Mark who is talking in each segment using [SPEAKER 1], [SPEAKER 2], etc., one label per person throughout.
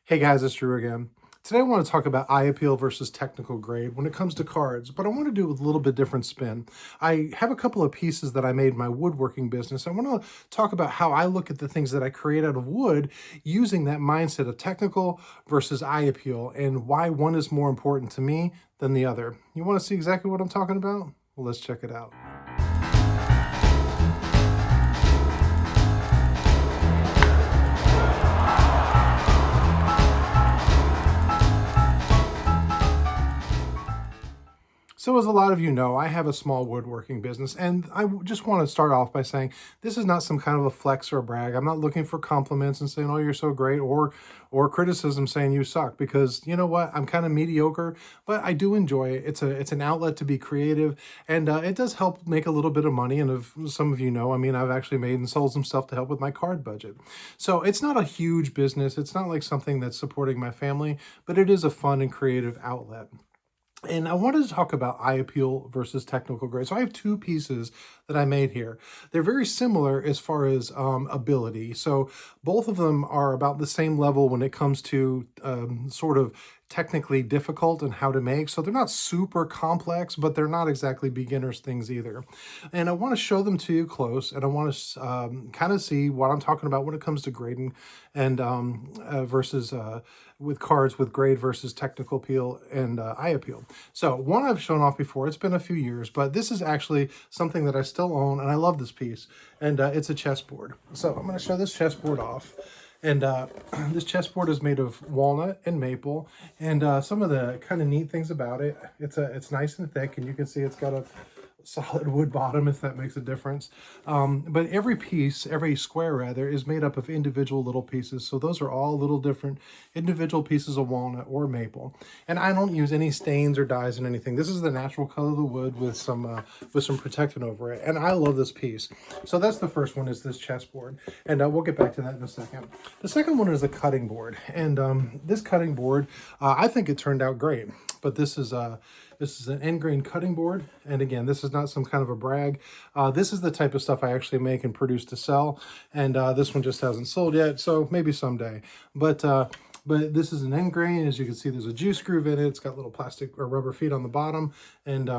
[SPEAKER 1] Hey guys, it's Drew again. Today I want to talk about eye appeal versus technical grade when it comes to cards, but I want to do it with a little bit different spin. I have a couple of pieces that I made in my woodworking business. I want to talk about how I look at the things that I create out of wood using that mindset of technical versus eye appeal and why one is more important to me than the other. You want to see exactly what I'm talking about? Well, let's check it out. So as a lot of you know, I have a small woodworking business, and just want to start off by saying this is not some kind of a flex or a brag. I'm not looking for compliments and saying, oh, you're so great, or criticism saying you suck, because you know what? I'm kind of mediocre, but I do enjoy it. It's an outlet to be creative, and it does help make a little bit of money. And if some of you know, I mean, I've actually made and sold some stuff to help with my card budget. So it's not a huge business. It's not like something that's supporting my family, but it is a fun and creative outlet. And I wanted to talk about eye appeal versus technical grade. So I have two pieces that I made here. They're very similar as far as ability. So both of them are about the same level when it comes to sort of technically difficult and how to make. So they're not super complex, but they're not exactly beginner's things either. And I want to show them to you close, and I want to kind of see what I'm talking about when it comes to grading and versus with cards with grade versus technical appeal and eye appeal. So one I've shown off before, it's been a few years, but this is actually something that I still own, and I love this piece, and it's a chessboard. So I'm going to show this chessboard off. And this chessboard is made of walnut and maple, and some of the kind of neat things about it, it's nice and thick, and you can see it's got a solid wood bottom, if that makes a difference. But every piece, every square rather, is made up of individual little pieces. So those are all little different individual pieces of walnut or maple. And I don't use any stains or dyes in anything. This is the natural color of the wood with some protectant over it. And I love this piece. So that's the first one, is this chessboard. And we'll get back to that in a second. The second one is a cutting board. And this cutting board, I think it turned out great. But this is an end grain cutting board. And again, this is not some kind of a brag. This is the type of stuff I actually make and produce to sell. And this one just hasn't sold yet, so maybe someday. But this is an end grain. As you can see, there's a juice groove in it. It's got little plastic or rubber feet on the bottom. And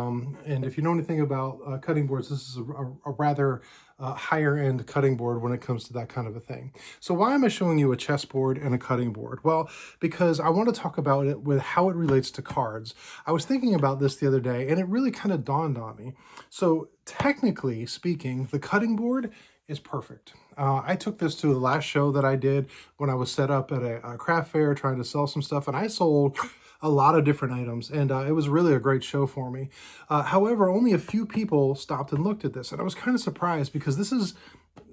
[SPEAKER 1] if you know anything about cutting boards, this is a rather higher end cutting board when it comes to that kind of a thing. So why am I showing you a chessboard and a cutting board? Well, because I want to talk about it with how it relates to cards. I was thinking about this the other day, and it really kind of dawned on me. So technically speaking, the cutting board is perfect. I took this to the last show that I did when I was set up at a craft fair trying to sell some stuff, and I sold a lot of different items, and it was really a great show for me. However, only a few people stopped and looked at this, and I was kind of surprised because this is,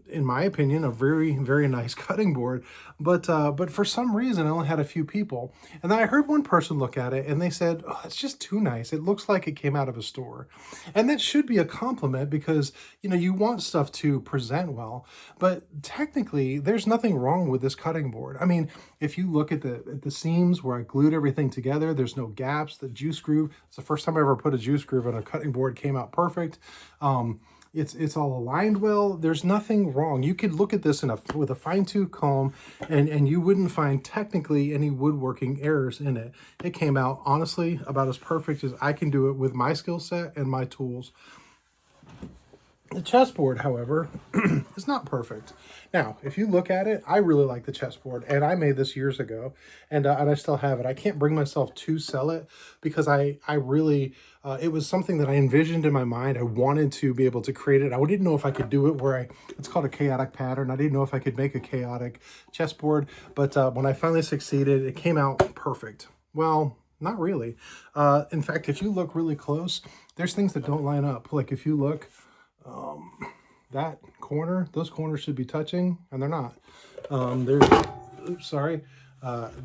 [SPEAKER 1] in my opinion, a very, very nice cutting board. But for some reason, I only had a few people. And then I heard one person look at it and they said, oh, it's just too nice. It looks like it came out of a store. And that should be a compliment because, you know, you want stuff to present well. But technically, there's nothing wrong with this cutting board. I mean, if you look at the seams where I glued everything together, there's no gaps. The juice groove, it's the first time I ever put a juice groove on a cutting board, came out perfect. It's all aligned well. There's nothing wrong. You could look at this with a fine-tooth comb and you wouldn't find technically any woodworking errors in it. It came out, honestly, about as perfect as I can do it with my skill set and my tools. The chessboard, however, is not perfect. Now, if you look at it, I really like the chessboard, and I made this years ago, and I still have it. I can't bring myself to sell it because I really, it was something that I envisioned in my mind. I wanted to be able to create it. I didn't know if I could do it where it's called a chaotic pattern. I didn't know if I could make a chaotic chessboard, but when I finally succeeded, it came out perfect. Well, not really. In fact, if you look really close, there's things that don't line up. Like if you look, that corner, those corners should be touching, and they're not.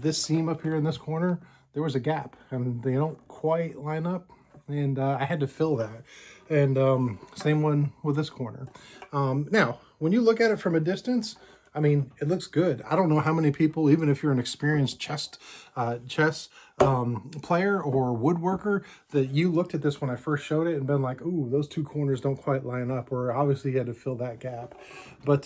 [SPEAKER 1] This seam up here in this corner, there was a gap, and they don't quite line up, and I had to fill that. And same one with this corner. Now, when you look at it from a distance, I mean, it looks good. I don't know how many people, even if you're an experienced chess player or woodworker, that you looked at this when I first showed it and been like, ooh, those two corners don't quite line up, or obviously you had to fill that gap. But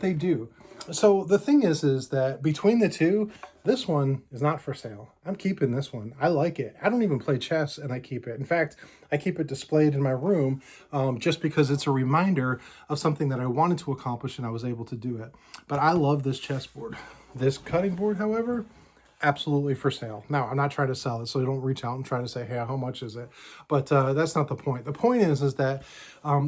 [SPEAKER 1] they do. So the thing is that between the two, this one is not for sale. I'm keeping this one. I like it. I don't even play chess and I keep it. In fact, I keep it displayed in my room just because it's a reminder of something that I wanted to accomplish and I was able to do it. But I love this chessboard. This cutting board, however, absolutely for sale. Now, I'm not trying to sell it, so don't reach out and try to say, hey, how much is it? But that's not the point. The point is that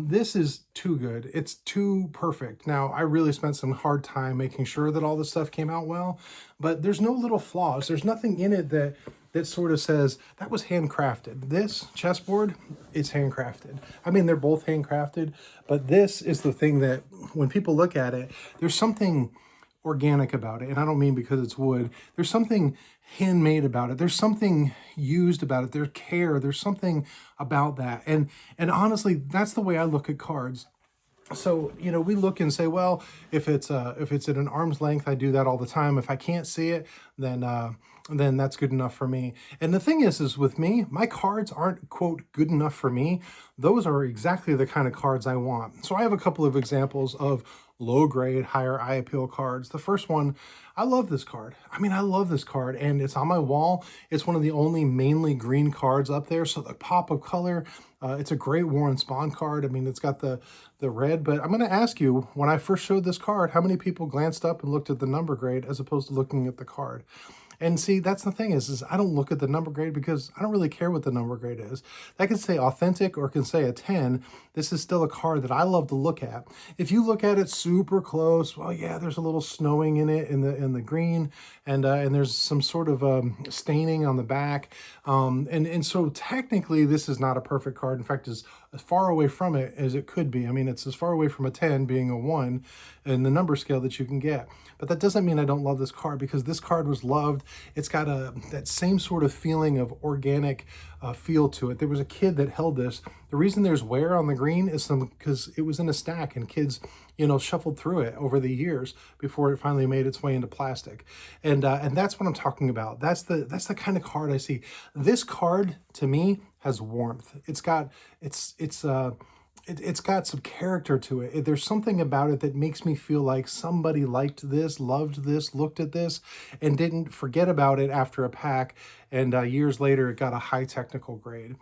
[SPEAKER 1] this is too good. It's too perfect. Now, I really spent some hard time making sure that all this stuff came out well, but there's no little flaws. There's nothing in it that sort of says that was handcrafted. This chessboard, it's handcrafted. I mean, they're both handcrafted, but this is the thing that when people look at it, there's something organic about it. And I don't mean because it's wood. There's something handmade about it. There's something used about it. There's care. There's something about that. And honestly, that's the way I look at cards. So, you know, we look and say, well, if it's at an arm's length, I do that all the time. If I can't see it, then that's good enough for me. And the thing is with me, my cards aren't, quote, good enough for me. Those are exactly the kind of cards I want. So I have a couple of examples of low grade, higher eye appeal cards. The first one, I love this card. I mean, I love this card and it's on my wall. It's one of the only mainly green cards up there. So the pop of color, it's a great Warren Spahn card. I mean, it's got the red, but I'm going to ask you, when I first showed this card, how many people glanced up and looked at the number grade as opposed to looking at the card? And see, that's the thing is I don't look at the number grade because I don't really care what the number grade is. That can say authentic or can say a 10. This is still a card that I love to look at. If you look at it super close, well, yeah, there's a little snowing in it in the green, and there's some sort of staining on the back. And so technically, this is not a perfect card. In fact, as far away from it as it could be. I mean, it's as far away from a 10 being a 1 in the number scale that you can get. But that doesn't mean I don't love this card because this card was loved. It's got that same sort of feeling of organic feel to it. There was a kid that held this. The reason there's wear on the green is because it was in a stack and kids, you know, shuffled through it over the years before it finally made its way into plastic. And that's what I'm talking about. That's the kind of card I see. This card to me has warmth. It's got it's got some character to it. There's something about it that makes me feel like somebody liked this, loved this, looked at this, and didn't forget about it after a pack. And years later, it got a high technical grade.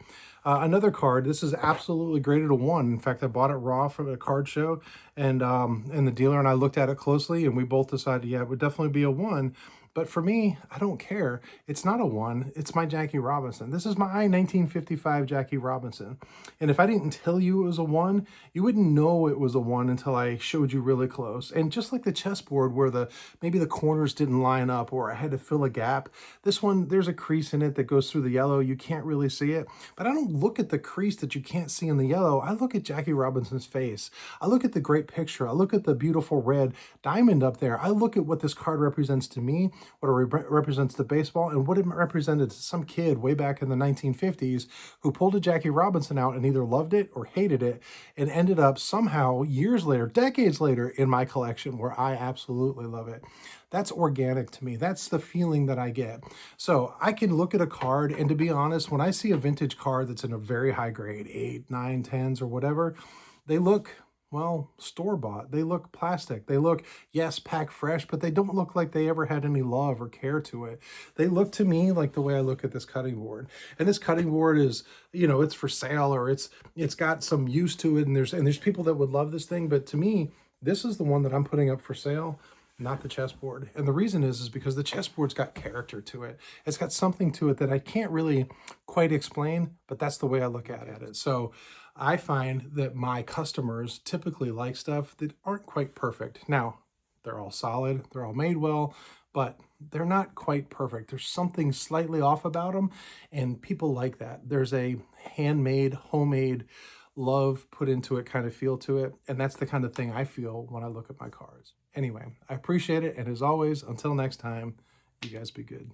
[SPEAKER 1] Another card, this is absolutely graded a 1. In fact, I bought it raw from a card show, and the dealer and I looked at it closely, and we both decided, yeah, it would definitely be a 1. But for me, I don't care. It's not a 1. It's my Jackie Robinson. This is my 1955 Jackie Robinson. And if I didn't tell you it was a 1, you wouldn't know it was a 1 until I showed you really close. And just like the chessboard where maybe the corners didn't line up or I had to fill a gap, this one, there's a crease in it that goes through the yellow. You can't really see it. But I don't look at the crease that you can't see in the yellow. I look at Jackie Robinson's face. I look at the great picture. I look at the beautiful red diamond up there. I look at what this card represents to me, what it represents to baseball, and what it represented to some kid way back in the 1950s who pulled a Jackie Robinson out and either loved it or hated it and ended up somehow years later, decades later, in my collection where I absolutely love it. That's organic to me. That's the feeling that I get. So I can look at a card, and to be honest, when I see a vintage card that's in a very high grade, 8, 9, 10s or whatever, they look, well, store-bought. They look plastic. They look, yes, packed fresh, but they don't look like they ever had any love or care to it. They look to me like the way I look at this cutting board. And this cutting board is, you know, it's for sale or it's got some use to it, and there's people that would love this thing, but to me, this is the one that I'm putting up for sale, not the chessboard. And the reason is because the chessboard's got character to it. It's got something to it that I can't really quite explain, but that's the way I look at it. So I find that my customers typically like stuff that aren't quite perfect. Now, they're all solid, they're all made well, but they're not quite perfect. There's something slightly off about them, and people like that. There's a handmade, homemade love put into it kind of feel to it, and that's the kind of thing I feel when I look at my cards. Anyway, I appreciate it, and as always, until next time, you guys be good.